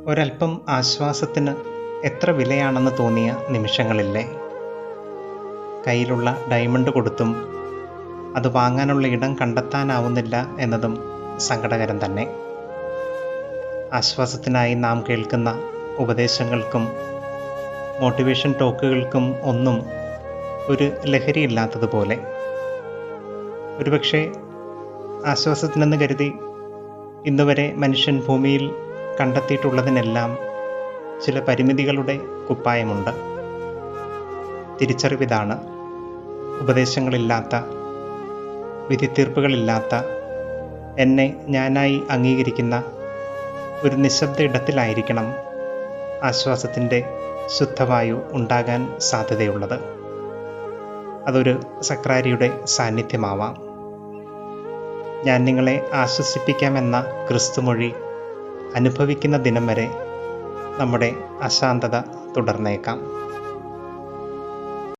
ഒരൽപ്പം ആശ്വാസത്തിന് എത്ര വിലയാണെന്ന് തോന്നിയ നിമിഷങ്ങളില്ലേ? കയ്യിലുള്ള ഡയമണ്ട് കൊടുത്തും അത് വാങ്ങാനുള്ള ഇടം കണ്ടെത്താനാവുന്നില്ല എന്നതും സങ്കടകരം തന്നെ. ആശ്വാസത്തിനായി നാം കേൾക്കുന്ന ഉപദേശങ്ങൾക്കും മോട്ടിവേഷൻ ടോക്കുകൾക്കും ഒന്നും ഒരു ലഹരിയില്ലാത്തതുപോലെ. ഒരുപക്ഷെ ആശ്വാസത്തിനെന്ന് കരുതി ഇന്നുവരെ മനുഷ്യൻ ഭൂമിയിൽ കണ്ടെത്തിയിട്ടുള്ളതിനെല്ലാം ചില പരിമിതികളുടെ കുപ്പായമുണ്ട്. തിരിച്ചറിവിതാണ്, ഉപദേശങ്ങളില്ലാത്ത, വിധിത്തീർപ്പുകളില്ലാത്ത, എന്നെ ഞാനായി അംഗീകരിക്കുന്ന ഒരു നിശബ്ദ ഇടത്തിലായിരിക്കണം ആശ്വാസത്തിൻ്റെ ശുദ്ധവായു ഉണ്ടാകാൻ സാധ്യതയുള്ളത്. അതൊരു സക്രാരിയുടെ സാന്നിധ്യമാവാം. ഞാൻ നിങ്ങളെ ആശ്വസിപ്പിക്കാമെന്ന ക്രിസ്തുമൊഴി അനുഭവിക്കുന്ന ദിനം വരെ നമ്മുടെ അശാന്തത തുടർന്നേക്കാം.